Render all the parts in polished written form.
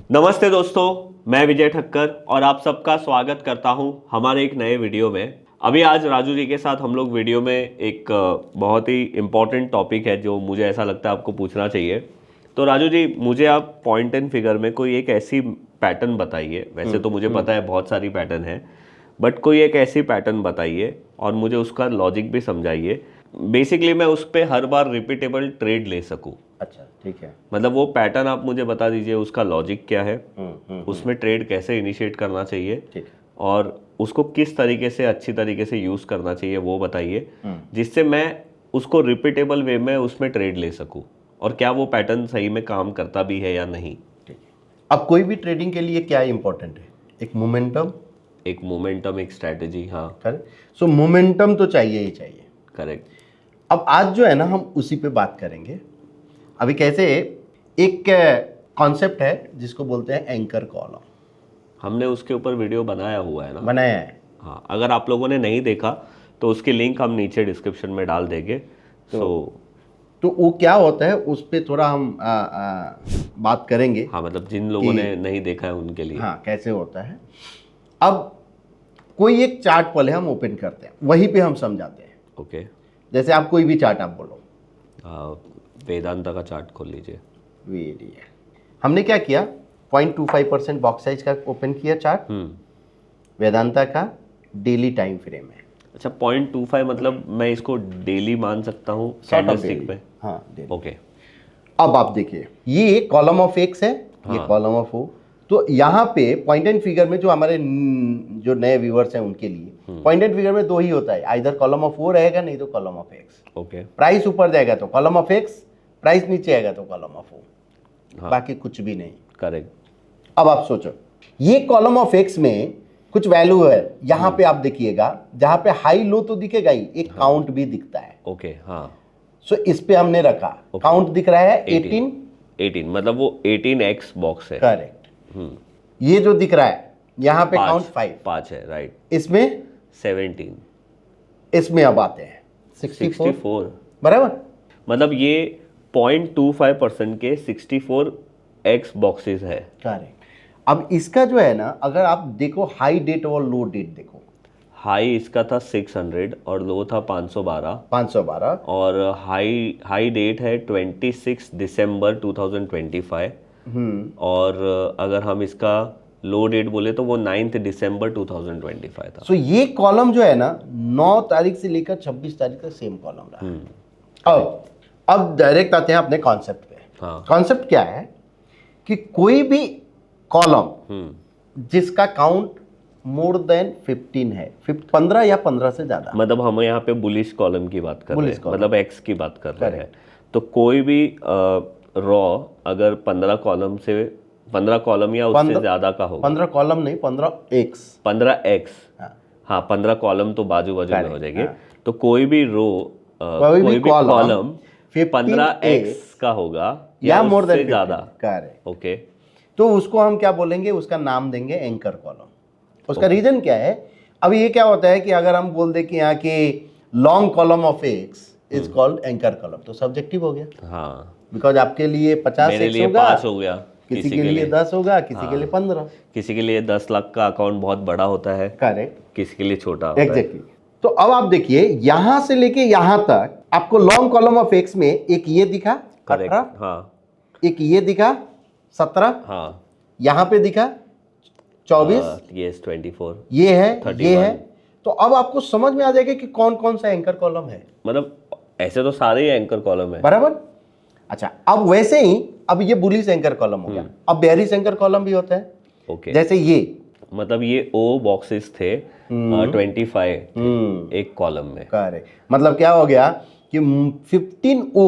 नमस्ते दोस्तों, मैं विजय ठक्कर और आप सबका स्वागत करता हूं हमारे एक नए वीडियो में। अभी आज राजू जी के साथ हम लोग वीडियो में एक बहुत ही इम्पोर्टेंट टॉपिक है जो मुझे ऐसा लगता है आपको पूछना चाहिए। तो राजू जी, मुझे आप पॉइंट एंड फिगर में कोई एक ऐसी पैटर्न बताइए। वैसे तो मुझे पता है बहुत सारी पैटर्न है, बट कोई एक ऐसी पैटर्न बताइए और मुझे उसका लॉजिक भी समझाइए। बेसिकली मैं उस पर हर बार रिपीटेबल ट्रेड ले सकूं। अच्छा, ठीक है। मतलब वो पैटर्न आप मुझे बता दीजिए, उसका लॉजिक क्या है, उसमें ट्रेड कैसे इनिशिएट करना चाहिए, ठीक है। और उसको किस तरीके से अच्छी तरीके से यूज़ करना चाहिए वो बताइए, जिससे मैं उसको रिपीटेबल वे में उसमें ट्रेड ले सकूं। और क्या वो पैटर्न सही में काम करता भी है या नहीं। ठीक है। अब कोई भी ट्रेडिंग के लिए क्या इंपॉर्टेंट है? एक मोमेंटम, एक स्ट्रैटेजी। हाँ, करेक्ट। सो मोमेंटम तो चाहिए ही चाहिए। करेक्ट। अब आज जो है ना, हम उसी पे बात करेंगे। अभी कैसे एक कॉन्सेप्ट है जिसको बोलते हैं एंकर कॉलम। हमने उसके ऊपर वीडियो बनाया हुआ है ना? बनाया है। हाँ, अगर आप लोगों ने नहीं देखा तो उसकी लिंक हम नीचे डिस्क्रिप्शन में डाल देंगे। तो वो क्या होता है उस पर थोड़ा हम बात करेंगे। हाँ, मतलब जिन लोगों ने नहीं देखा है उनके लिए। हाँ, कैसे होता है। अब कोई एक चार्ट पहले हम ओपन करते हैं, वहीं पे हम समझाते हैं। ओके। जैसे आप कोई भी चार्ट आप बोलो। वेदांता का चार्ट खोल लीजिए। हमने क्या किया, 0.25% बॉक्स साइज का ओपन किया चार्ट। वेदांता का डेली टाइम फ्रेम है। अच्छा, 0.25 मतलब मैं इसको डेली मान सकता हूँ कैंडलस्टिक में? हाँ, ओके। अब आप देखिए, ये कॉलम ऑफ एक्स है, ये कॉलम ऑफ ओ। तो यहाँ पे पॉइंट एंड फिगर में जो हमारे जो नए व्यूअर्स हैं उनके लिए पॉइंट एंड फिगर में दो ही होता है, आइदर कॉलम ऑफ ओ रहेगा, नहीं तो column of x. Okay. Price ऊपर जाएगा तो कॉलम ऑफ एक्स, प्राइस नीचे आएगा तो कॉलम ऑफ ओ। बाकी कुछ भी नहीं। करेक्ट। अब आप सोचो, ये कॉलम ऑफ एक्स में कुछ वैल्यू है। यहाँ पे आप देखिएगा, जहाँ पे हाई लो तो दिखेगा ही, एक काउंट भी दिखता है। ओके। हाँ। सो इस पे हमने रखा, काउंट दिख रहा है 18, मतलब वो 18x बॉक्स है। करेक्ट। ये जो दिख रहा है यहाँ पे काउंट 5 है, राइट। इसमें 17, इसमें अब आते हैं 64, बराबर। मतलब ये 0.25% के 64x बॉक्सेस है। करेक्ट। अब इसका जो है ना, अगर आप देखो हाई डेट और लो डेट देखो। हाई इसका था 600 और लो था 512। और हाई डेट है 26 दिसंबर 2025। और अगर हम इसका लो डेट बोले तो वो 9 दिसंबर 2025 था। सो ये कॉलम जो है ना, 9 तारीख से लेकर 26 तारीख तक सेम कॉलम रहा। अब डायरेक्ट आते हैं अपने कॉन्सेप्ट पे। कॉन्सेप्ट क्या है कि कोई भी कॉलम जिसका काउंट मोर देन 15 है, 15 या 15 से ज्यादा, मतलब हम यहाँ पे बुलिश कॉलम की बात कर रहे हैं, मतलब एक्स की बात कर रहे हैं। तो कोई भी रॉ अगर 15 कॉलम या उससे ज्यादा का होगा, 15 कॉलम नहीं, 15 एक्स। हाँ, 15 कॉलम तो बाजू में हो जाएंगे। तो कोई भी रो, कोई भी कॉलम 15x का होगा या मोर देन ज्यादा। करेक्ट। ओके। तो उसको हम क्या बोलेंगे, उसका नाम देंगे एंकर कॉलम। उसका रीजन क्या है? अब ये क्या होता है कि अगर हम बोल दे कि यहाँ के long column of x is called anchor column, तो सब्जेक्टिव हो गया। हाँ, बिकॉज आपके लिए 50 मेरे लिए 5 हो गया, किसी के लिए 10 होगा, किसी के लिए 15, किसी के लिए 10 लाख का अकाउंट बहुत बड़ा होता है। करेक्ट। किसी के लिए छोटा होता है। तो अब आप देखिए, यहां से लेके यहां तक आपको लॉन्ग कॉलम ऑफ एक्स में एक ये दिखा 18, एक ये दिखा 17, यहां पे दिखा 24, 24, ये है 31, ये है। तो अब आपको समझ में आ जाएगा कि कौन कौन सा एंकर कॉलम है। मतलब ऐसे तो सारे ही एंकर कॉलम है, बराबर। अच्छा, अब वैसे ही अब ये बुलिश एंकर कॉलम हो गया। अब बेयरिश एंकर कॉलम भी होता है। ओके। जैसे ये, मतलब ये ओ बॉक्सेस थे 25 एक कॉलम में। करेक्ट। मतलब क्या हो गया कि 15O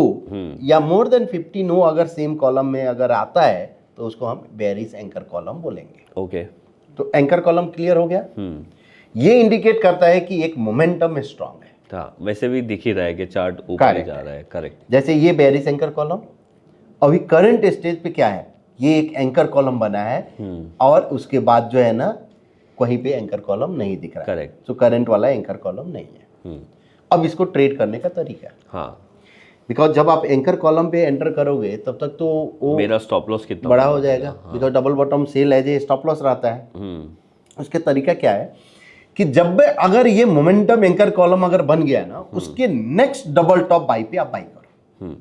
या मोर देन 15O अगर सेम कॉलम में अगर आता है तो उसको हम बेयरिश एंकर कॉलम बोलेंगे। ओके। तो एंकर कॉलम क्लियर हो गया। ये इंडिकेट करता है कि एक मोमेंटम स्ट्रांग है। हाँ, वैसे भी दिख ही रहा है कि चार्ट ऊपर जा रहा है। करेक्ट। जैसे ये बेयरिश एंकर कॉलम, अभी करंट स्टेज पे क्या है, ये एक एंकर कॉलम बना है और उसके बाद जो है ना, कहीं पे एंकर कॉलम नहीं दिख रहा है। करेक्ट। तो करंट वाला एंकर कॉलम नहीं है। अब इसको ट्रेड करने का तरीका, बिकॉज जब आप एंकर कॉलम पे एंटर करोगे तब तक तो वो मेरा स्टॉप लॉस कितना बड़ा हो जाएगा, because double bottom sell as a stop loss रहता है। उसके तरीका क्या है कि जब अगर ये मोमेंटम एंकर कॉलम अगर बन गया ना, उसके नेक्स्ट डबल टॉप बाई पे आप बाई करो।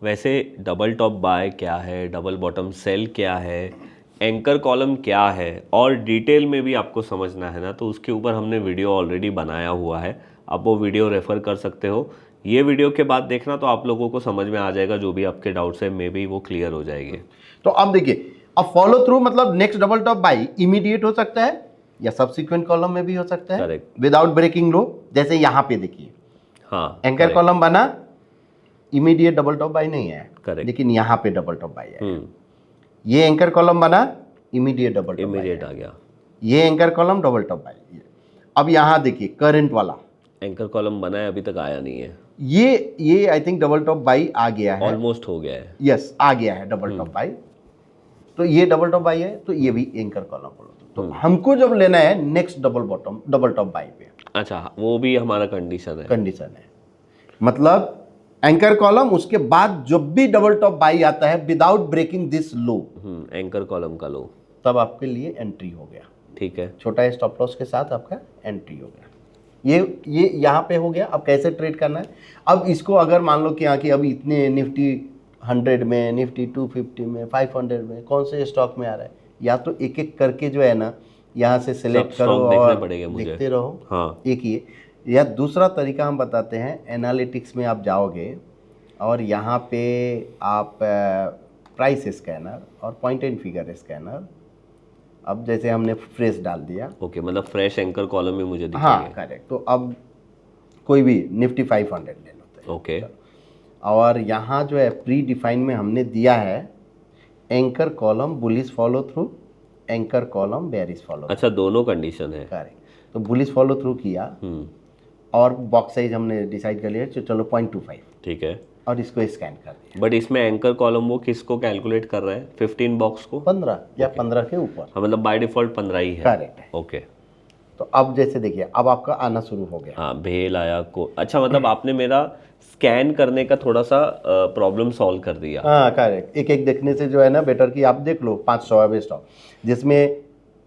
वैसे डबल टॉप बाय क्या है, डबल बॉटम सेल क्या है, एंकर कॉलम क्या है, और डिटेल में भी आपको समझना है ना, तो उसके ऊपर हमने वीडियो ऑलरेडी बनाया हुआ है, आप वो वीडियो रेफर कर सकते हो। ये वीडियो के बाद देखना तो आप लोगों को समझ में आ जाएगा, जो भी आपके डाउट्स है मे बी वो क्लियर हो जाएंगे। तो अब देखिए, अब फॉलो थ्रू मतलब next double top by immediate हो सकता है या सब्सिक्वेंट कॉलम में भी हो सकता है, करेक्ट, विदाउट ब्रेकिंग लो। जैसे यहाँ पे देखिए, हाँ, एंकर कॉलम बना, इमीडिएट डबल टॉप बाई नहीं है, करेक्ट, लेकिन यहाँ पे डबल टॉप बाई है। ये एंकर कॉलम बना, इमीडिएट डबल टॉप इमीडिएट आ गया। ये anchor column double top by. अब यहाँ देखिए करंट वाला एंकर कॉलम बना है, अभी तक आया नहीं है। ये आई थिंक डबल टॉप बाई आ गया है, ऑलमोस्ट हो गया है। यस, आ गया है डबल टॉप बाई। तो ये डबल टॉप बाई है, तो ये भी एंकर कॉलम बोलो। तो हमको जब लेना है नेक्स्ट डबल टॉप बाई पे। अच्छा, वो भी हमारा कंडीशन है। मतलब एंकर कॉलम, उसके बाद जब भी डबल टॉप बाई आता है without breaking this low, anchor column का लो, तब आपके लिए एंट्री हो गया। ठीक है, छोटा स्टॉप लॉस के साथ आपका एंट्री हो गया। ये यहाँ पे हो गया। अब कैसे ट्रेड करना है, अब इसको अगर मान लो कि यहाँ की अभी इतने निफ्टी 100 में, निफ्टी 250 में, 500 में कौन से स्टॉक में आ रहा है, या तो एक एक करके जो है ना यहाँ से सिलेक्ट करो और देखते रहो। हाँ, एक ये, या दूसरा तरीका हम बताते हैं, एनालिटिक्स में आप जाओगे और यहाँ पे आप प्राइस स्कैनर और पॉइंट एंड फिगर स्कैनर, अब जैसे हमने फ्रेश डाल दिया, ओके, मतलब फ्रेश एंकर कॉलम में मुझे दिखेंगे। हाँ करेक्ट। तो अब कोई भी निफ्टी 500 ले लो, ओके, और यहाँ जो है प्री डिफाइन में हमने दिया है anchor column bullish follow through, anchor column bearish follow. अच्छा, दोनों कंडीशन है। करेक्ट। तो बुलिश फॉलो थ्रू किया और बॉक्स साइज हमने डिसाइड कर लिया, चलो 0.25, ठीक है, और इसको स्कैन कर दिया। बट इसमें एंकर कॉलम वो किसको कैलकुलेट कर रहा है, 15 बॉक्स को, 15 या 15 के ऊपर। हाँ, मतलब बाय डिफॉल्ट 15 ही है। करेक्ट है। ओके, तो अब जैसे देखिए, अब आपका आना शुरू हो गया। हाँ, भेल आया को। अच्छा, मतलब आपने मेरा स्कैन करने का थोड़ा सा प्रॉब्लम सॉल्व कर दिया। हाँ करेक्ट। एक एक देखने से जो है ना बेटर कि आप देख लो 500 अवे स्टॉक, जिसमें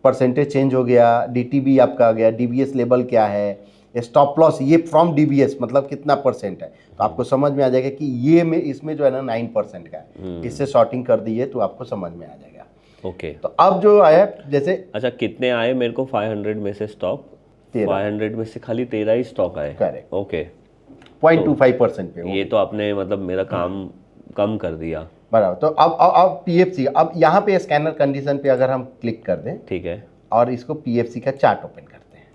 परसेंटेज चेंज हो गया, डीटीबी आपका आ गया, डीबीएस लेवल क्या है, स्टॉप लॉस ये फ्रॉम डीबीएस मतलब कितना परसेंट है, तो आपको समझ में आ जाएगा कि ये में इसमें जो है ना 9% का है। इससे शॉर्टिंग कर दी है तो आपको समझ में आ जाएगा। ओके, तो अब जो आया जैसे, अच्छा, कितने आए मेरे को 500 में से स्टॉक? 500 में से खाली 13 ही स्टॉक आए। करेक्ट। ओके, 0.25% पे। ये तो आपने मतलब मेरा काम कम कर दिया। बराबर। तो अब पीएफसी, अब यहाँ पे स्कैनर कंडीशन पे अगर हम क्लिक कर दें, ठीक है, और इसको पीएफसी का चार्ट ओपन करते हैं,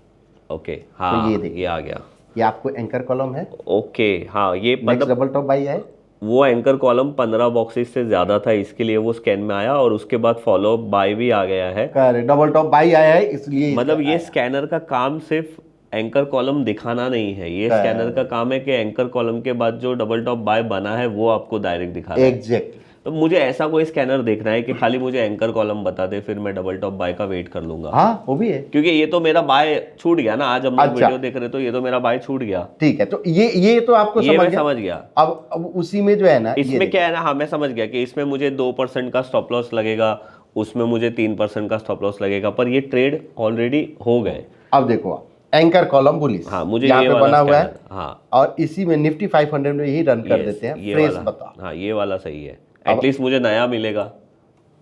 ओके, हाँ, तो ये देखिए, ये आ गया। ये आपको एंकर कॉलम है। ओके, हाँ, ये नेक्स्ट मतलब डबल टॉप बाई है, वो एंकर कॉलम 15 बॉक्सेस से ज्यादा था, इसके लिए वो स्कैन में आया, और उसके बाद फॉलो अप बाय भी आ गया है। करेक्ट, डबल टॉप बाई आया है, इसलिए मतलब ये स्कैनर का काम सिर्फ एंकर कॉलम दिखाना नहीं है, ये स्कैनर का काम है कि एंकर कॉलम के बाद जो डबल टॉप बाय बना है वो आपको डायरेक्ट दिखा रहा है। एग्जैक्टली। तो मुझे ऐसा कोई स्कैनर देखना है कि खाली मुझे एंकर कॉलम बता दे, फिर मैं डबल टॉप बाय का वेट कर लूंगा। हाँ वो भी है, क्योंकि ये तो मेरा बाय छूट गया ना, आज हम लोग वीडियो देख रहे तो ये तो मेरा बाय छूट गया। ठीक है। तो ये तो आपको समझ गया। अब उसी में जो है ना, इसमें क्या है ना, हाँ मैं समझ गया कि इसमें मुझे 2% का स्टॉप लॉस लगेगा, उसमें मुझे 3% का स्टॉप लॉस लगेगा, पर ये ट्रेड ऑलरेडी हो गए। अब देखो एंकर कॉलम बुलिश, हाँ, मुझे यहाँ ये पे बना हुआ है, हाँ, और इसी में निफ्टी 500 में यही रन कर देते हैं। फ्रेश बता, हाँ, ये वाला सही है, एटलीस्ट मुझे नया मिलेगा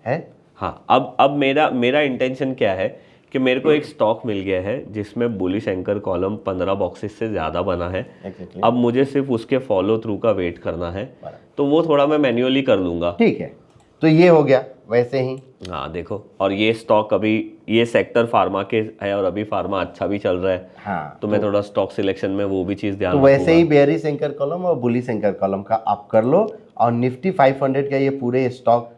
है। हाँ, अब मेरा इंटेंशन क्या है कि मेरे को एक स्टॉक मिल गया है जिसमें बुलिश एंकर कॉलम 15 बॉक्सेस से ज़्यादा बना है। अब मुझे सिर्फ उसके फॉलो थ्रू का वेट करना है, तो वो थोड़ा मैं मैन्युअली कर लूँगा। ठीक है, तो ये हो गया वैसे ही। हाँ देखो, और ये स्टॉक अभी ये सेक्टर फार्मा के है, और अभी फार्मा अच्छा भी चल रहा है। हाँ, तो मैं थोड़ा स्टॉक सिलेक्शन में वो भी चीज़ ध्यान तो वैसे ही बेयरिश एंकर कॉलम और बुलिश एंकर कॉलम का आप कर लो, और निफ्टी 500 का ये पूरे स्टॉक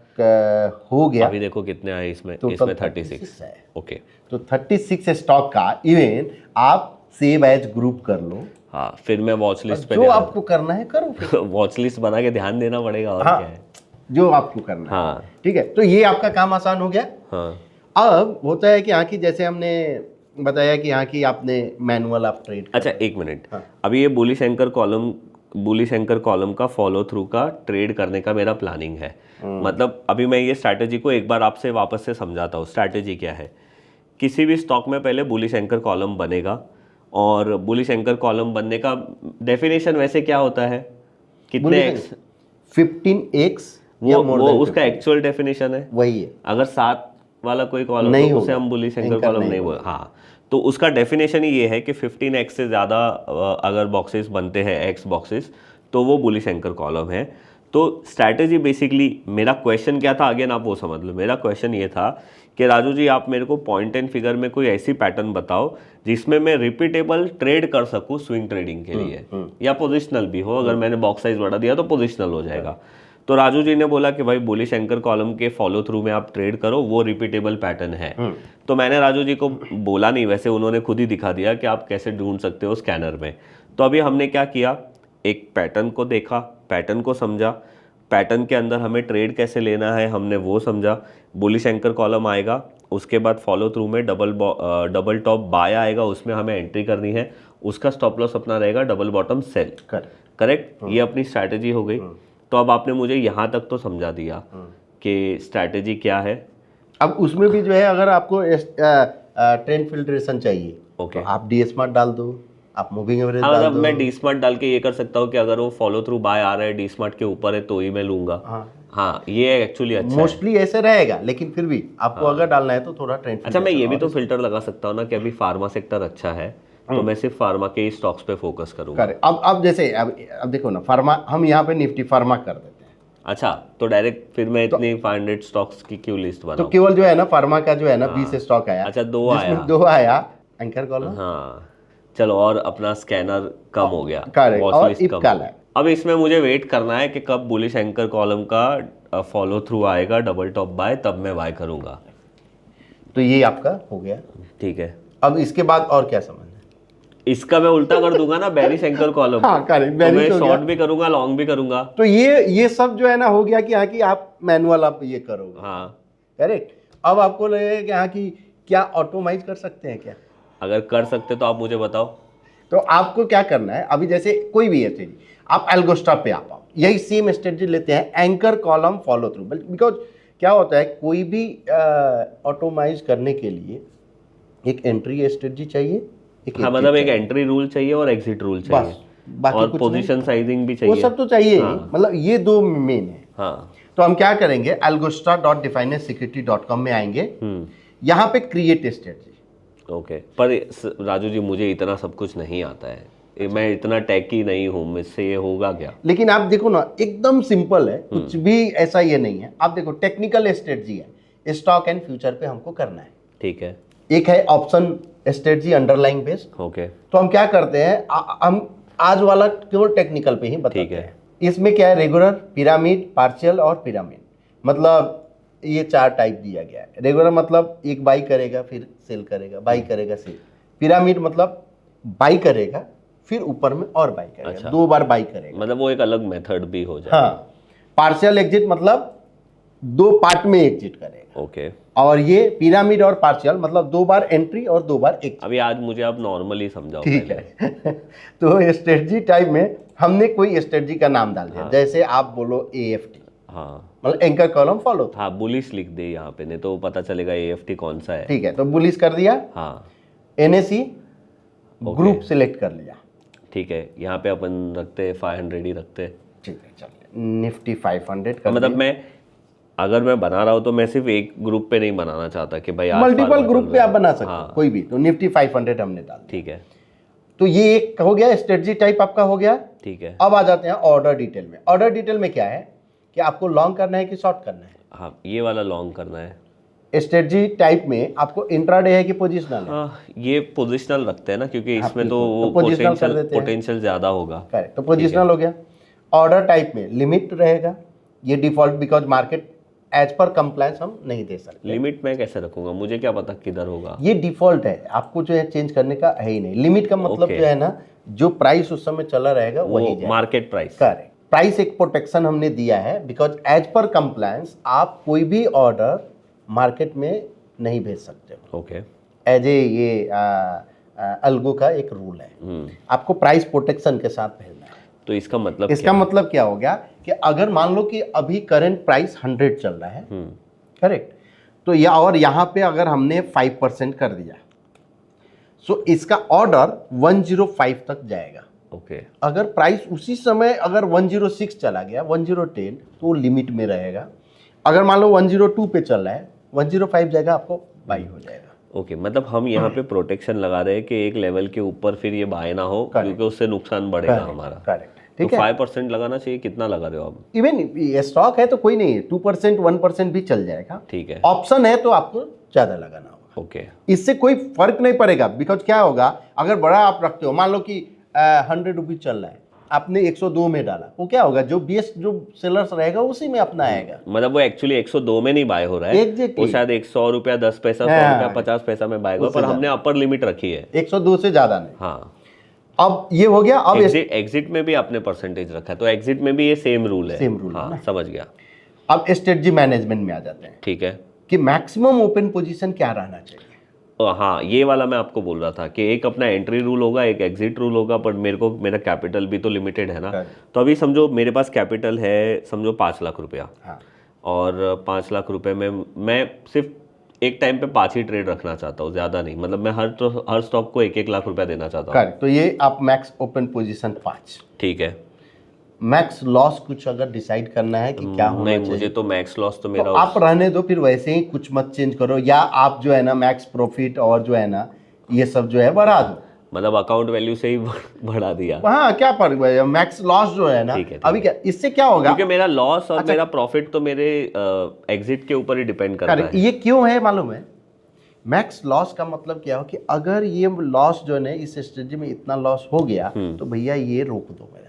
हो गया। अभी देखो कितने आए इसमें, तो इसमें 36 है। ओके, तो 36 स्टॉक का इवन आप सेव एज ग्रुप कर लो। हाँ, फिर मैं वॉच लिस्ट पे जो आपको करना है करो, वॉच लिस्ट बना के ध्यान देना पड़ेगा, और हाँ, क्या है जो आपको करना है। हाँ, ठीक है, तो ये आपका काम आसान हो गया। हाँ, अब होता है कि यहाँ की, जैसे हमने बताया कि यहाँ की आपने मैनुअल आप ट्रेड। अच्छा, एक मिनट, अभी ये bullish anchor column bullish anchor column का फॉलो थ्रू का ट्रेड करने का मेरा प्लानिंग है। मतलब अभी मैं ये स्ट्रैटेजी को एक बार आपसे वापस से समझाता हूँ। स्ट्रैटेजी क्या है, किसी भी स्टॉक में पहले बुलिश एंकर कॉलम बनेगा, और बुलिश एंकर कॉलम बनने का डेफिनेशन वैसे क्या होता है, कितने एक्स, 15x वो उसका एक्चुअल डेफिनेशन है, वही है। अगर 7 वाला कोई कॉलम नहीं तो उसे हम बुलिश एंकर कॉलम नहीं बोल। हाँ, तो उसका डेफिनेशन ही ये है कि 15x से ज़्यादा अगर बॉक्सेस बनते हैं, एक्स बॉक्सेस, तो वो बुलिश एंकर कॉलम है। तो स्ट्रैटेजी बेसिकली, मेरा क्वेश्चन क्या था, अगेन आप वो समझ लो। मेरा क्वेश्चन ये था कि राजू जी आप मेरे को पॉइंट एंड फिगर में कोई ऐसी पैटर्न बताओ जिसमें मैं रिपीटेबल ट्रेड कर सकूं स्विंग ट्रेडिंग के लिए, या पोजिशनल भी हो। अगर मैंने बॉक्स साइज बढ़ा दिया तो पोजिशनल हो जाएगा। तो राजू जी ने बोला कि भाई बुलिश एंकर कॉलम के फॉलो थ्रू में आप ट्रेड करो, वो रिपीटेबल पैटर्न है। तो मैंने राजू जी को बोला नहीं, वैसे उन्होंने खुद ही दिखा दिया कि आप कैसे ढूंढ सकते हो स्कैनर में। तो अभी हमने क्या किया, एक पैटर्न को देखा, पैटर्न को समझा, पैटर्न के अंदर हमें ट्रेड कैसे लेना है हमने वो समझा। बुलिश एंकर कॉलम आएगा, उसके बाद फॉलो थ्रू में डबल टॉप बाय आएगा, उसमें हमें एंट्री करनी है, उसका स्टॉप लॉस अपना रहेगा डबल बॉटम सेल। करेक्ट, ये अपनी स्ट्रैटेजी हो गई। तो अब आपने मुझे यहाँ तक तो समझा दिया कि स्ट्रैटेजी क्या है। अब उसमें भी जो है, अगर आपको ट्रेंड फिल्ट्रेशन चाहिए, ओके, तो आप डी स्मार्ट डाल दो, आप मूविंग एवरेज हाँ, डाल मतलब दो। मैं डी स्मार्ट डाल के ये कर सकता हूँ कि अगर वो फॉलो थ्रू बाय आ रहा है डी स्मार्ट के ऊपर है तो ही मैं लूंगा। हाँ, ये एक्चुअली अच्छा मोस्टली ऐसे रहेगा, लेकिन फिर भी आपको अगर डालना है तो थोड़ा ट्रेंड। अच्छा, मैं ये भी तो फिल्टर लगा सकता हूँ ना कि अभी फार्मा सेक्टर अच्छा है तो मैं सिर्फ फार्मा के ही स्टॉक्स पे फोकस करूंगा। अब जैसे अब देखो ना, फार्मा हम यहाँ पे निफ्टी फार्मा कर देते हैं। अच्छा, तो डायरेक्ट फिर मैं इतनी 500 स्टॉक्स की क्यों लिस्ट बनाऊं? तो केवल जो है ना फार्मा का जो है ना 20 स्टॉक आया। अच्छा, दो आया एंकर कॉलम। हाँ चलो, और अपना स्कैनर कम हो गया, और इपकाल है। अब इसमें मुझे वेट करना है कि कब बुलिश एंकर कॉलम का फॉलो थ्रू आएगा डबल टॉप बाय, तब मैं बाय करूंगा। तो ये आपका हो गया, ठीक है। अब इसके बाद और क्या समझ है? इसका मैं उल्टा कर दूंगा ना, बेरिश एंकर कॉलम। हाँ, करेक्ट, तो मैं शॉर्ट भी करूंगा, लॉन्ग भी करूंगा। तो ये सब जो है ना हो गया कि यहाँ की आप मैनुअल आप ये करोगे। हाँ, करेक्ट। अब आपको लगेगा कि यहाँ की क्या ऑटोमाइज कर सकते हैं क्या? अगर कर सकते तो आप मुझे बताओ। तो आपको क्या करना है, अभी जैसे कोई भी स्ट्रेटजी आप एल्गोस्टा पे आप आओ, यही सेम स्ट्रेटजी लेते हैं, anchor column follow through. Because क्या होता है, कोई भी ऑटोमाइज करने के लिए एक एंट्री स्ट्रेटजी चाहिए, हाँ, मतलब एक एंट्री रूल चाहिए और एग्जिट रूल चाहिए, बाकी और पोजीशन साइजिंग भी चाहिए, वो सब तो चाहिए। मतलब ये दो मेन है। हाँ, तो हम क्या करेंगे, algosta.definedsecurity.com में आएंगे, यहाँ पे क्रिएट स्ट्रेटजी। ओके, पर राजू जी मुझे इतना सब कुछ नहीं आता है, मैं इतना टेकी नहीं हूँ, मुझसे ये होगा क्या? लेकिन आप देखो ना, एकदम सिंपल है, कुछ भी ऐसा ये नहीं है। आप देखो, टेक्निकल स्ट्रेटजी है, स्टॉक एंड फ्यूचर पे हमको करना है। ठीक है। एक है option strategy underlying based. Okay, तो हम क्या करते हैं, हम आज वाला केवल टेक्निकल पे ही बताते हैं। इसमें क्या है, रेगुलर, पिरामिड, पार्शियल और पिरामिड। मतलब ये 4 टाइप दिया गया है। रेगुलर मतलब एक बाई करेगा फिर सेल करेगा, बाई करेगा सेल। पिरामिड मतलब बाई करेगा फिर ऊपर में और बाई करेगा। अच्छा। 2 बार बाई करेगा, मतलब वो एक अलग मेथड भी हो जाएगा। हाँ। पार्शियल एग्जिट मतलब 2 पार्ट में एग्जिट करेगा। ओके। और ये पिरामिड और पार्शियल मतलब 2 बार एंट्री और 2 बार एग्जिट। अभी आज मुझे आप नॉर्मली समझाओ। ठीक है। तो स्ट्रेटजी टाइप में हमने कोई स्ट्रेटजी का नाम डाल दिया। हाँ। जैसे आप बोलो AFT, हाँ, मतलब एंकर कॉलम फॉलो। हाँ, बुलिश लिख दे यहाँ पे, नहीं तो पता चलेगा AFT कौन सा है। ठीक है, तो बुलिश कर दिया। हाँ, NSE ग्रुप सिलेक्ट कर लिया। ठीक है, यहाँ पे अपन रखते 500 ही रखते। ठीक है, चलिए निफ्टी 500 कर। मतलब मैं अगर मैं बना रहा हूँ तो मैं सिर्फ एक ग्रुप पे नहीं बनाना चाहता कि भाई मल्टीपल ग्रुप पे आप बना सकते हो। कोई भी, तो निफ्टी 500 हमने डाल। ठीक है, तो ये एक हो गया, स्ट्रेटजी टाइप आपका हो गया। ठीक है। अब आ जाते हैं ऑर्डर डिटेल में। ऑर्डर डिटेल में क्या है कि आपको लॉन्ग करना है कि शॉर्ट करना है? हाँ, ये वाला लॉन्ग करना है। स्ट्रेटजी टाइप में आपको इंट्राडे है कि पोजिशनल है? हाँ, ये पोजिशनल रखते हैं ना, क्योंकि इसमें तो वो पोटेंशियल ज्यादा होगा। करेक्ट, तो पोजिशनल हो गया। ऑर्डर टाइप में लिमिट रहेगा, ये डिफॉल्ट, बिकॉज मार्केट एज पर कंप्लायंस हम नहीं दे सकते। लिमिट मैं कैसे रखूंगा, मुझे क्या पता किधर होगा? ये डिफॉल्ट है, आपको जो है चेंज करने का है ही नहीं। लिमिट का मतलब जो है ना, जो प्राइस उस समय चला रहेगा वही मार्केट प्राइस। करेक्ट, प्राइस एक प्रोटेक्शन हमने दिया है, बिकॉज एज पर कंप्लायंस आप कोई भी ऑर्डर मार्केट में नहीं भेज सकते हो। ओके, एज ए ये अल्गो का एक रूल है, आपको प्राइस प्रोटेक्शन के साथ भेजना है। तो इसका मतलब इसका मतलब क्या हो गया कि अगर मान लो कि अभी करंट प्राइस 100 चल रहा है, करेक्ट, तो और यहाँ पे अगर हमने 5% कर दिया, सो इसका ऑर्डर 105 तक जाएगा। ओके। अगर प्राइस उसी समय अगर 106 चला गया, 1010, तो वो लिमिट में रहेगा। अगर मान लो 102 पे चल रहा है, 105 जाएगा, आपको बाई हो जाएगा। ओके, मतलब हम यहाँ पे प्रोटेक्शन लगा रहे हैं कि एक लेवल के ऊपर फिर ये बाय ना हो, क्योंकि उससे नुकसान बढ़ेगा हमारा। करेक्ट, तो ठीक है। 5% लगाना चाहिए, कितना लगा रहे हो आप? इवन स्टॉक है तो कोई नहीं, 2% 1% भी चल जाएगा। ठीक है। ऑप्शन है तो आपको ज्यादा लगाना होगा। ओके। इससे कोई फर्क नहीं पड़ेगा, बिकॉज क्या होगा, अगर बड़ा आप रखते हो, मान लो कि 100 रुपीज चल रहा है, आपने 102 में डाला, वो क्या होगा, जो बेस्ट जो सेलर्स रहेगा उसी में अपना आएगा। मतलब वो एक्चुअली 102 में नहीं बाय हो रहा है, Exactly. वो शायद 100 रुपया 10 पैसा, 100 रुपया 50 पैसा में बाय होगा, पर हमने अपर लिमिट रखी है 102 से ज्यादा नहीं। हाँ। अब ये हो गया। अब एग्जिट में भी आपने परसेंटेज रखा है, तो एग्जिट में भी ये सेम रूल है। सेम रूल, हाँ, समझ गया। अब स्ट्रेटजी मैनेजमेंट में आ जाते हैं। ठीक है, कि मैक्सिमम ओपन पोजीशन क्या रहना चाहिए। हाँ, ये वाला मैं आपको बोल रहा था कि एक अपना एंट्री रूल होगा, एक एग्जिट रूल होगा, पर मेरा कैपिटल भी तो लिमिटेड है ना। तो अभी समझो मेरे पास कैपिटल है, समझो 5 लाख रुपया। हाँ। और 5 लाख रुपए में मैं सिर्फ एक टाइम पे 5 ही ट्रेड रखना चाहता हूँ, ज़्यादा नहीं। मतलब मैं हर स्टॉक को 1-1 लाख रुपया देना चाहता हूँ। करेक्ट, तो ये आप मैक्स ओपन पोजीशन 5। ठीक है। मैक्स लॉस कुछ अगर डिसाइड करना है कि क्या होना चाहिए, मुझे तो मैक्स लॉस तो मेरा तो आप रहने दो, फिर वैसे ही कुछ मत चेंज करो, या आप जो है ना मैक्स प्रॉफिट और जो है ना ये सब जो है बढ़ा दो। मतलब अकाउंट वैल्यू से ही बढ़ा दिया। हाँ, क्या फर्क है, मैक्स लॉस जो है ना। अभी क्या, इससे क्या होगा, क्योंकि मेरा लॉस और मेरा प्रॉफिट तो मेरे एग्जिट के ऊपर ही डिपेंड करता है। ये क्यों है मालूम है? मैक्स लॉस का मतलब क्या हो कि अगर ये लॉस जो है इस स्ट्रेटजी में इतना लॉस हो गया, तो भैया ये रोक दो मेरा।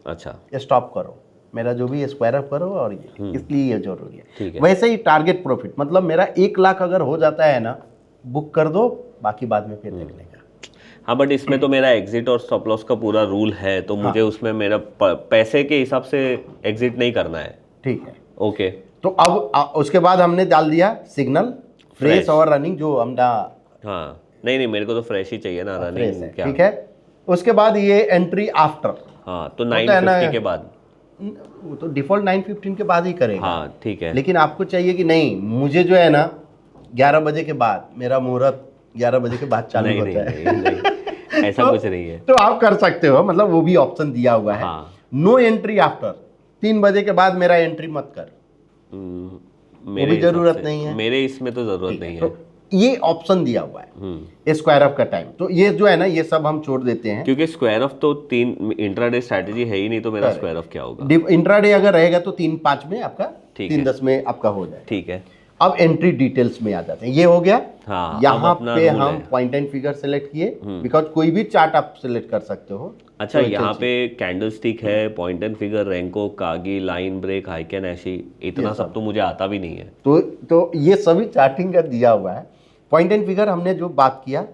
अच्छा, स्टॉप करो, मेरा जो भी स्क्वायर अप करो, और ये इसलिए ये जरूरी है। ठीक है। वैसे ही टारगेट प्रॉफिट, मतलब मेरा 1 लाख अगर हो जाता है ना, बुक कर दो, बाकी बाद में फिर देख लेगा। हाँ, बट इसमें तो मेरा एग्जिट और स्टॉप लॉस का पूरा रूल है, तो मुझे उसमें मेरा पैसे के हिसाब से एग्जिट नहीं करना है। ठीक है, ओके। तो अब उसके बाद हमने डाल दिया सिग्नल, फ्रेश और रनिंग जो हम हाँ, नहीं, मेरे को तो फ्रेश ही चाहिए ना, रनिंग क्या। ठीक है। उसके बाद ये एंट्री आफ्टर। हाँ, तो 950 के बाद, वो तो डिफॉल्ट 9:15 के बाद ही करेगा। हाँ, ठीक है। लेकिन आपको चाहिए कि नहीं, मुझे जो है ना 11 बजे के बाद, मेरा मुहूर्त 11 बजे के बाद चालू होता है। नहीं, ऐसा कुछ नहीं है। तो आप कर सकते हो, मतलब वो भी ऑप्शन दिया हुआ है। नो एंट्री आफ्टर, 3 बजे के बाद मेरा एंट्री मत कर, वो भी जरूरत नहीं है। मेरे इसमें तो जरूरत नहीं है। तो ये ऑप्शन दिया हुआ है स्क्वायर ऑफ का टाइम, तो ये जो है ना, ये सब हम छोड़ देते हैं, क्योंकि स्क्वायर ऑफ तो 3 इंट्राडे स्ट्रैटेजी है ही नहीं, तो मेरा स्क्वायर ऑफ क्या होगा। इंट्राडे अगर रहेगा तो 3-5 में आपका, 3-10 में आपका हो जाए। ठीक है। अब एंट्री डिटेल्स में आ जाते हैं। ये हो गया। हाँ, यहाँ पे हम पॉइंट एंड फिगर सेलेक्ट किए, बिकॉज कोई भी चार्ट आप सेलेक्ट कर सकते हो। अच्छा, यहाँ पे कैंडल स्टिक है, point and figure, Renko, Kagi, line break, Heikin, Ashi, इतना सब तो मुझे आता भी नहीं है। तो ये सभी चार्टिंग का दिया हुआ है। पॉइंट एंड फिगर हमने जो बात किया,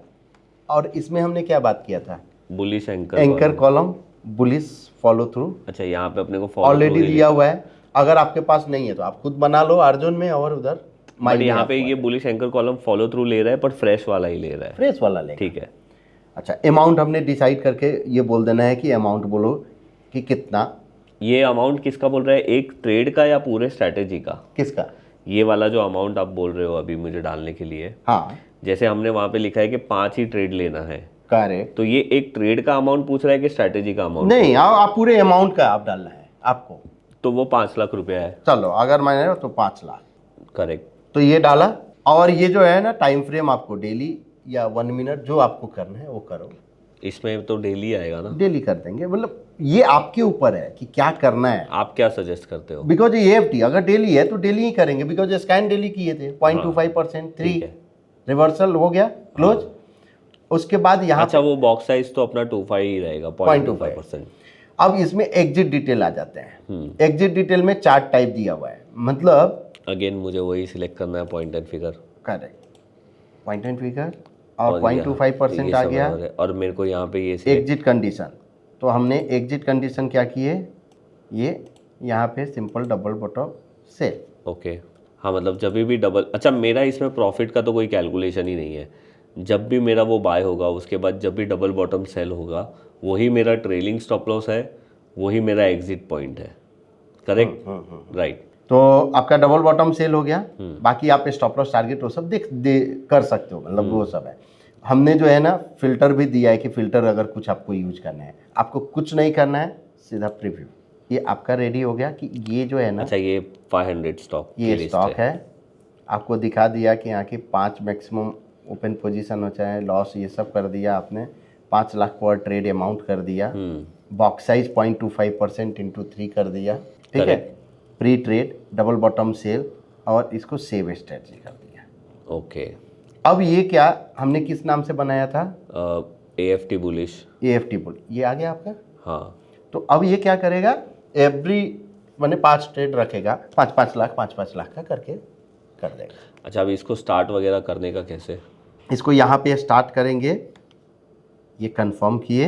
और इसमें हमने क्या बात किया था, bullish anchor column, bullish follow through. अच्छा, यहाँ पे अपने को ऑलरेडी दिया हुआ है। अगर आपके पास नहीं है तो आप खुद बना लो अर्जुन में, और उधर बट यहाँ पे ये bullish anchor column follow through ले रहा है, पर फ्रेश वाला ही ले रहा है। फ्रेश वाला ले, ठीक है। अच्छा, अमाउंट हमने डिसाइड करके ये बोल देना है कि अमाउंट बोलो कि कितना। ये अमाउंट किसका बोल रहा है, एक ट्रेड का या पूरे स्ट्रैटेजी का? किसका? ये वाला जो अमाउंट आप बोल रहे हो अभी मुझे डालने के लिए। हाँ, जैसे हमने वहां पे लिखा है कि 5 ही ट्रेड लेना है। करेक्ट। तो ये एक ट्रेड का अमाउंट पूछ रहा है कि स्ट्रैटेजी का अमाउंट? नहीं, आप पूरे अमाउंट का आप डालना है आपको। तो वो 5 लाख रुपया है। चलो, अगर मैंने तो 5 लाख, करेक्ट। तो ये डाला। और ये जो है ना टाइम फ्रेम आपको डेली या 1 मिनट जो आपको करना है वो करो। इसमें तो डेली आएगा ना? डेली कर देंगे, मतलब ये आपके ऊपर है कि क्या करना है। आप क्या सजेस्ट करते हो? बिकॉज ये EFT अगर डेली है तो डेली ही करेंगे, बिकॉज स्कैन डेली किए थे। 0.25%, 3 रिवर्सल हो गया, क्लोज। उसके बाद यहाँ, अच्छा, वो बॉक्स साइज तो अपना 25 ही रहेगा, 0.25%। अब इसमें एग्जिट डिटेल आ जाते हैं। एग्जिट डिटेल में चार्ट टाइप दिया हुआ है, मतलब अगेन मुझे वही सिलेक्ट करना है, point and figure. Correct, point and figure, और 0.25% आ गया। और मेरे को यहाँ पे ये एग्जिट कंडीशन, तो हमने एग्जिट कंडीशन क्या किए, ये यहाँ पे simple double bottom sell. Okay, हाँ, मतलब जब भी डबल, अच्छा, मेरा इसमें प्रॉफिट का तो कोई कैलकुलेशन ही नहीं है। जब भी मेरा वो बाय होगा, उसके बाद जब भी डबल बॉटम सेल होगा, वही मेरा ट्रेलिंग स्टॉप लॉस है, वही मेरा एग्जिट पॉइंट है, करेक्ट? राइट। तो आपका डबल बॉटम सेल हो गया, बाकी आप स्टॉप लॉस टारगेट वो सब कर सकते हो, मतलब वो सब है। हमने जो है ना फिल्टर भी दिया है कि फिल्टर अगर कुछ आपको यूज करना है, आपको कुछ नहीं करना है, सीधा प्रीव्यू। ये आपका रेडी हो गया कि ये जो है ना, अच्छा ये 500 स्टॉक ये स्टॉक है, आपको दिखा दिया कि यहाँ की 5 मैक्सिमम ओपन पोजीशन हो चाहे लॉस, ये सब कर दिया आपने। 5 लाख पर ट्रेड अमाउंट कर दिया, बॉक्स साइज 0.25% इंटू 3 कर दिया, ठीक है। Pre trade, double bottom sell, और इसको सेव स्ट्रेटजी कर दिया। ओके। अब ये क्या हमने किस नाम से बनाया था? AFT bullish. AFT बुल, ये आ गया आपका। हाँ। तो अब ये क्या करेगा, एवरी मैंने 5 ट्रेड रखेगा, 5-5 लाख 5-5 लाख का करके कर देगा। अच्छा, अभी इसको स्टार्ट वगैरह करने का कैसे? इसको यहाँ पे स्टार्ट करेंगे, ये कंफर्म किए,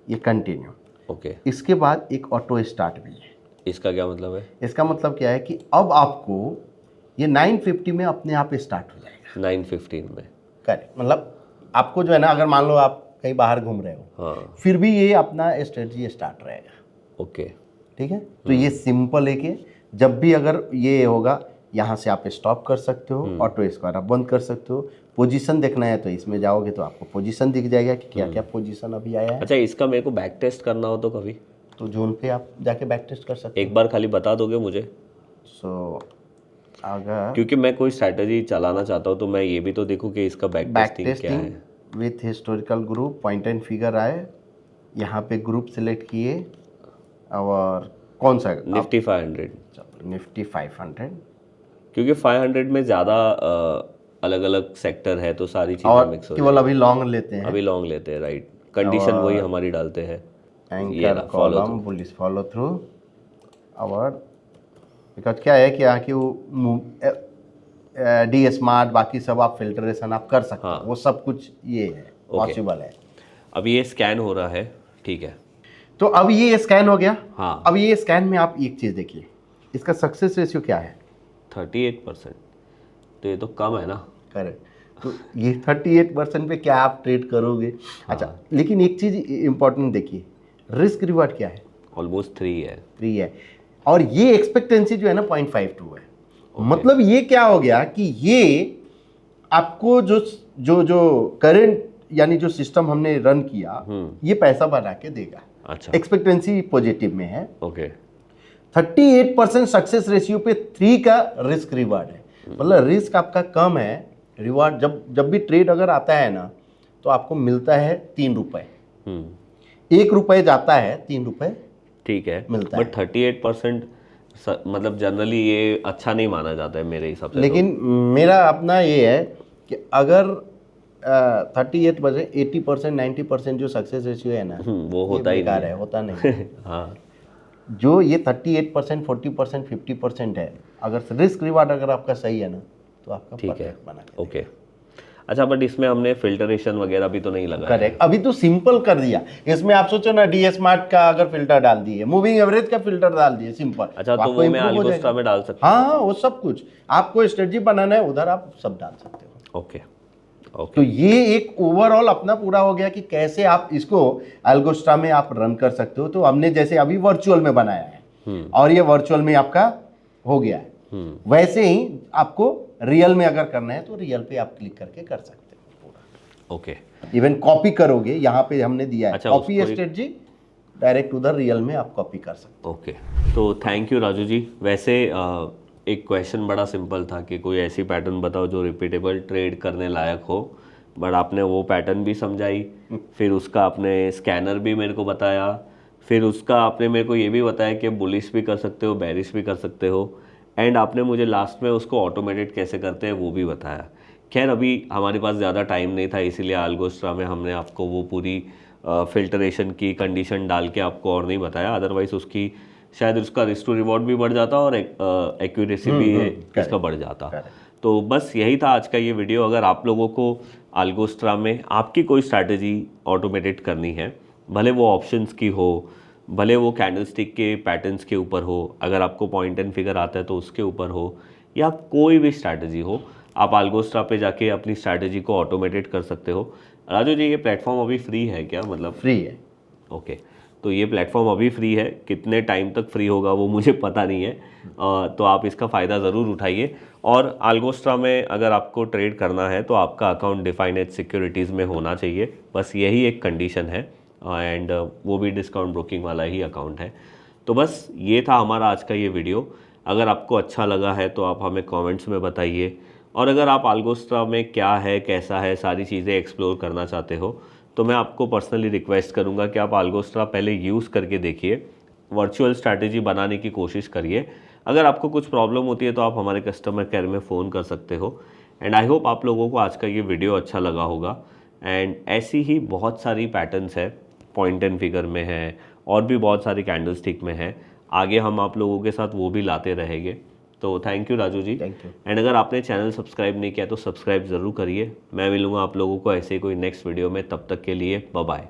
ये कंटिन्यू। ओके। इसके बाद एक ऑटो स्टार्ट भी है। इसका क्या मतलब है? इसका मतलब क्या है कि अब आपको ये 950 में अपने आप स्टार्ट हो जाएगा। 915 में, करेक्ट। मतलब आपको जो है ना, अगर मान लो आप कहीं बाहर घूम रहे हो, हाँ, फिर भी ये अपना स्ट्रेटजी स्टार्ट रहेगा। ओके, ठीक है। तो ये सिंपल है कि जब भी अगर ये होगा, यहाँ से आप स्टॉप कर सकते हो, ऑटो स्क्वायर आप बंद कर सकते हो। पोजीशन देखना है तो इसमें जाओगे तो आपको पोजीशन दिख जाएगा कि क्या क्या पोजीशन अभी आया है। अच्छा, इसका मेरे को बैक टेस्ट करना हो तो कभी तो जोन पे आप जाके बैक टेस्ट कर सकते एक बार खाली बता दोगे मुझे? सो अगर क्योंकि मैं कोई स्ट्रैटेजी चलाना चाहता हूँ तो मैं ये भी तो देखूँ कि इसका बैक टेस्टिंग क्या है। With historical group, point and figure आए, यहाँ पे ग्रुप सिलेक्ट किए, और कौन सा निफ्टी 500, निफ्टी 500, क्योंकि 500 में ज़्यादा अलग अलग सेक्टर है तो सारी चीज़ें और मिक्स हो केवल अभी लॉन्ग लेते हैं, अभी लॉन्ग लेते हैं, राइट। कंडीशन वही हमारी डालते हैं, anchor column bullish follow through. और बिकॉज क्या है कि यहाँ की वो डी स्मार्ट बाकी सब आप फिल्टरेशन आप कर सकते हो, वो सब कुछ ये है पॉसिबल है। अब ये स्कैन हो रहा है, ठीक है। तो अब ये स्कैन हो गया। हाँ। अब ये स्कैन में आप एक चीज़ देखिए, इसका सक्सेस रेशियो क्या है? 38%। तो ये तो कम है ना। करेक्ट। तो ये 38% पे क्या आप ट्रेड करोगे? अच्छा, लेकिन एक चीज़ इंपॉर्टेंट देखिए, रिस्क रिवार्ड क्या है? ऑलमोस्ट 3 है। 3 है, और ये एक्सपेक्टेंसी जो है ना 0.52 है। मतलब ये क्या हो गया कि ये आपको जो करंट यानी जो सिस्टम हमने रन किया, ये पैसा बना के देगा। अच्छा, एक्सपेक्टेंसी पॉजिटिव में है। ओके। 38% सक्सेस रेशियो पे 3 का रिस्क रिवार्ड है। मतलब रिस्क आपका कम है, रिवार्ड जब भी ट्रेड अगर आता है ना, तो आपको मिलता है 3 रुपए। 1 रुपए जाता है, 3 रुपए ठीक है, मिलता है। बट 38% मतलब जनरली ये अच्छा नहीं माना जाता है मेरे हिसाब से। लेकिन मेरा अपना ये है कि अगर 38% 80% 90% जो सक्सेस रेशियो है ना, वो होता ही नहीं है, होता नहीं। हाँ, जो ये 38%, 40%, 50% है, अगर रिस्क रिवार्ड अगर आपका सही है ना, तो आपका ठीक है, परफेक्ट बना के ओके। अच्छा, बट इसमें हमने फिल्टरेशन वगैरह भी तो नहीं लगाया। करेक्ट। अभी तो सिंपल कर दिया। इसमें आप सोचो ना, डी स्मार्ट का अगर फिल्टर डाल दिए, मूविंग एवरेज का फिल्टर डाल दिए, सिंपल। अच्छा, तो वो मैं अल्गोस्ट्रा में डाल सकता हूँ। हाँ, वो सब कुछ आपको स्ट्रेटजी बनाना है, उधर आप सब डाल सकते हो। Okay, okay. तो ये एक ओवरऑल अपना पूरा हो गया कि कैसे आप इसको अल्गोस्ट्रा में आप रन कर सकते हो। तो हमने जैसे अभी वर्चुअल में बनाया है, और ये वर्चुअल में आपका हो गया है, वैसे ही आपको रियल में अगर करना है तो रियल पे आप क्लिक करके कर सकते हो पूरा। ओके। इवन कॉपी करोगे, यहाँ पे हमने दिया है अच्छा, कॉपी स्ट्रेटजी, डायरेक्ट उधर रियल में आप कॉपी कर सकते हो। ओके, तो थैंक यू राजू जी। वैसे एक क्वेश्चन बड़ा सिंपल था कि कोई ऐसी पैटर्न बताओ जो रिपीटेबल ट्रेड करने लायक हो, बट आपने वो पैटर्न भी समझाई, फिर उसका आपने स्कैनर भी मेरे को बताया, फिर उसका आपने मेरे को ये भी बताया कि बुलिश भी कर सकते हो, बेरिश भी कर सकते हो, एंड आपने मुझे लास्ट में उसको ऑटोमेटेड कैसे करते हैं वो भी बताया। खैर, अभी हमारे पास ज़्यादा टाइम नहीं था, इसीलिए अल्गोस्ट्रा में हमने आपको वो पूरी फिल्टरेशन की कंडीशन डाल के आपको और नहीं बताया। अदरवाइज उसकी शायद उसका रिस्क टू रिवॉर्ड भी बढ़ जाता और एक्यूरेसी भी इसका बढ़ जाता। तो बस यही था आज का ये वीडियो। अगर आप लोगों को अल्गोस्ट्रा में आपकी कोई स्ट्रैटेजी ऑटोमेटेड करनी है, भले वो ऑप्शंस की हो, भले वो कैंडलस्टिक के पैटर्न्स के ऊपर हो, अगर आपको पॉइंट एंड फिगर आता है तो उसके ऊपर हो, या कोई भी स्ट्रैटेजी हो, आप अल्गोस्ट्रा पे जाके अपनी स्ट्रैटेजी को ऑटोमेटेड कर सकते हो। राजू जी, ये प्लेटफॉर्म अभी फ्री है क्या? मतलब फ्री है। ओके, तो ये प्लेटफॉर्म अभी फ्री है, कितने टाइम तक फ्री होगा वो मुझे पता नहीं है, तो आप इसका फ़ायदा ज़रूर उठाइए। और अल्गोस्ट्रा में अगर आपको ट्रेड करना है तो आपका अकाउंट डिफाइन एज सिक्योरिटीज़ में होना चाहिए, बस यही एक कंडीशन है, एंड वो भी डिस्काउंट ब्रोकिंग वाला ही अकाउंट है। तो बस ये था हमारा आज का ये वीडियो। अगर आपको अच्छा लगा है तो आप हमें कमेंट्स में बताइए, और अगर आप अल्गोस्ट्रा में क्या है, कैसा है, सारी चीज़ें एक्सप्लोर करना चाहते हो तो मैं आपको पर्सनली रिक्वेस्ट करूंगा कि आप अल्गोस्ट्रा पहले यूज़ करके देखिए, वर्चुअल स्ट्रैटेजी बनाने की कोशिश करिए। अगर आपको कुछ प्रॉब्लम होती है तो आप हमारे कस्टमर केयर में फ़ोन कर सकते हो। एंड आई होप आप लोगों को आज का ये वीडियो अच्छा लगा होगा। एंड ऐसी ही बहुत सारी पैटर्न्स है, पॉइंट एंड फिगर में है और भी बहुत सारी कैंडलस्टिक में है, आगे हम आप लोगों के साथ वो भी लाते रहेंगे। तो thank you Raju ji, thank you. And अगर आपने चैनल सब्सक्राइब नहीं किया तो सब्सक्राइब ज़रूर करिए। मैं मिलूँगा आप लोगों को ऐसे ही कोई नेक्स्ट वीडियो में, तब तक के लिए बाय बाय।